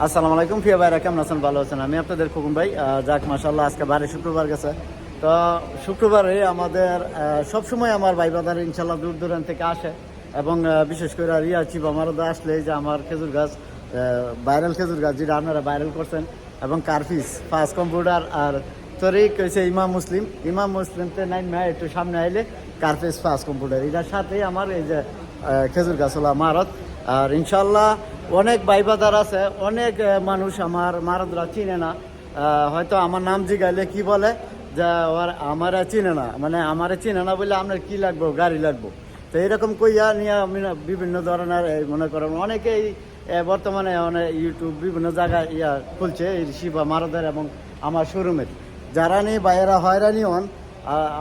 আসসালামু আলাইকুম প্রিয় ভাইরা, কেমন আছেন? ভালো আছেন? আমি আপনাদের খোকন ভাই। যাক মাশাআল্লাহ, আজকে বারে শুক্রবার গেছে। তো শুক্রবারে আমাদের সবসময় আমার ভাই বাজারে ইনশাল্লাহ দূর দূরান্ত থেকে আসে, এবং বিশেষ করে রিয়া চিবা মারদা আসলে যে আমার খেজুর গাছ, ভাইরাল খেজুর গাছ যেটা আপনারা ভাইরাল করছেন, এবং কার্ফিস ফাস্ট কম্পিউটার আর তরিক হয়েছে ইমাম মুসলিমতে নাইন মায় একটু সামনে আইলে কার্ফিস ফাস্ট কম্পিউটার, এটার সাথেই আমার এই যে খেজুর গাছ হলো মারত। আর ইনশাল্লাহ অনেক ভাইবাদার আছে, অনেক মানুষ আমার মারদরা চিনে না, হয়তো আমার নাম জিগাইলে কি বলে যে আমারা চিনে না, মানে আমারে চিনে না বলে আপনার কি লাগবো, গাড়ি লাগবো। তো এরকম কইয়া নিয়ে আমি বিভিন্ন ধরনের মনে করেন অনেকেই বর্তমানে অনেক ইউটিউব বিভিন্ন জায়গায় খুলছে এই শিবা মারদের এবং আমার শোরুমের। যারা নিয়ে বাইরা হয়রানি হন,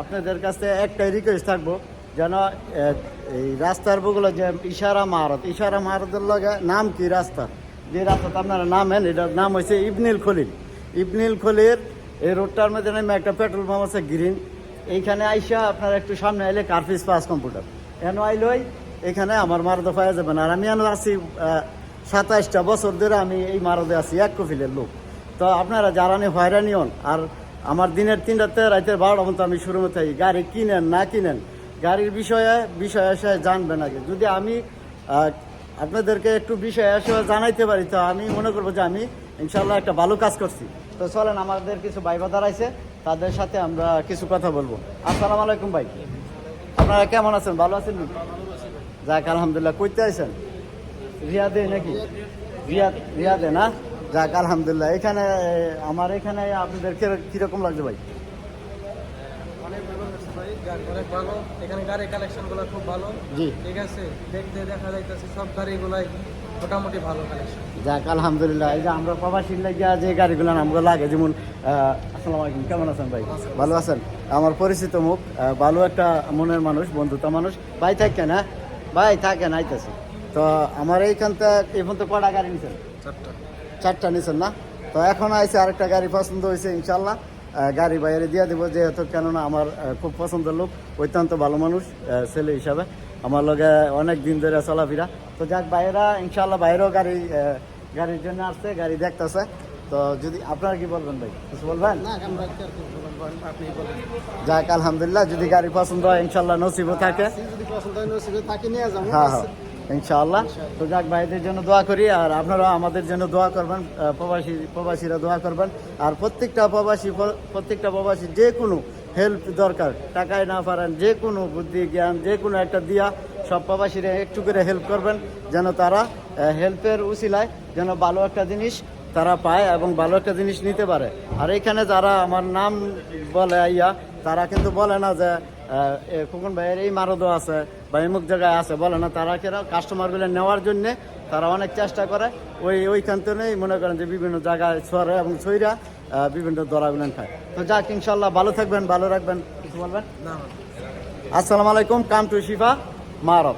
আপনাদের কাছে একটাই রিকোয়েস্ট থাকবো, যেন এই রাস্তার বগুলো যে ইশারা মারতের লগে নাম কি রাস্তা, যে রাস্তাটা আপনারা নামেন, এটার নাম হয়েছে ইবনিল খলির। এই রোডটার মধ্যে নেমে একটা পেট্রোল পাম্প আছে গ্রিন, এইখানে আইসা আপনারা একটু সামনে আইলে কার্ফিস ফাস্ট কম্পিউটার এন আইলই এখানে আমার মারদে পাওয়া যাবেন। আর আমি এনে আছি 27টা বছর ধরে আমি এই মারদে আছি, এক কফিলের লোক। তো আপনারা যারা নিয়ে হয়রানি হন, আর আমার দিনের 3টাতে রাতের 12টা পর্যন্ত আমি শুরু থাকি, গাড়ি কিনেন না কিনেন গাড়ির বিষয়ে জানবেন আগে। যদি আমি আপনাদেরকে একটু বিষয়ে জানাইতে পারি, তো আমি মনে করবো যে আমি ইনশাল্লাহ একটা ভালো কাজ করছি। তো চলেন, আমাদের কিছু ভাই বাদার আছে, তাদের সাথে আমরা কিছু কথা বলবো। আসসালামু আলাইকুম ভাই, আপনারা কেমন আছেন? ভালো আছেন? যাক আলহামদুলিল্লাহ। কইতে আছেন? রিয়াদে নাকি? রিয়াদে না? যাক আলহামদুলিল্লাহ। এখানে আমার এখানে আপনাদের কিরকম লাগছে ভাই? অনেক ভালো, এখানে গাড়ির কালেকশন গুলো খুব ভালো। জি, ঠিক আছে, দেখতে দেখা যাইতেছে সব গাড়িগুলাই মোটামুটি ভালো কালেকশন। যাক আলহামদুলিল্লাহ। এই যে আমরা প্রবাসীর লাগিয়া যে গাড়িগুলো নামগুলো লাগে, যেমন আসসালামু আলাইকুম, কেমন আছেন ভাই? ভালো আছেন? আমার পরিচিত মুখ, ভালো একটা মনের মানুষ, বন্ধুতা মানুষ। ভাই থাকেন? হ্যাঁ ভাই থাকেন, আইতেছি। তো আমার এইখানটা এখন তো কটা গাড়ি নিছেন? চারটা নিছেন না? তো এখন আইসে আরেকটা গাড়ি পছন্দ হয়েছে, ইনশাল্লাহ গাড়ি বাইরে দিয়ে দেবো, যেহেতু কেননা আমার খুব পছন্দের লোক, অত্যন্ত ভালো মানুষ ছেলে হিসাবে, আমার লগে অনেক দিন ধরে চলাফেরা। তো যাক বাইরা ইনশাল্লাহ বাইরেও গাড়ির জন্য আসছে, গাড়ি দেখতেছে। তো যদি আপনারা কি বলবেন ভাই, কিছু বলবেন? যাক আলহামদুলিল্লাহ, যদি গাড়ি পছন্দ হয় ইনশাল্লাহ নসিবও থাকে, হ্যাঁ হ্যাঁ ইনশাআল্লাহ। তো যাক ভাইদের জন্য দোয়া করি, আর আপনারা আমাদের জন্য দোয়া করবেন, প্রবাসীরা দোয়া করবেন। আর প্রত্যেকটা প্রবাসী যে কোনো হেল্প দরকার, টাকায় না পারেন, যে কোনো বুদ্ধি জ্ঞান যে কোনো একটা দিয়া সব প্রবাসীরা একটু করে হেল্প করবেন, যেন তারা হেল্পের উসিলায় যেন ভালো একটা জিনিস তারা পায় এবং ভালো একটা জিনিস নিতে পারে। আর এখানে যারা আমার নাম বলে তারা কিন্তু বলে না যে খোকন ভাইয়ের এই মারদও আছে বা এমুক জায়গায় আছে, বলে না। তারা কেন কাস্টমারগুলো নেওয়ার জন্যে তারা অনেক চেষ্টা করে, ওইখান থেকেই মনে করেন যে বিভিন্ন জায়গায় ছড়ে এবং ছইরা বিভিন্ন দরাগুলেন খায়। তো যাক ইনশাল্লাহ ভালো থাকবেন, ভালো রাখবেন। কিছু বলবেন? আসসালামু আলাইকুম, কাম টু শিফা মারদ।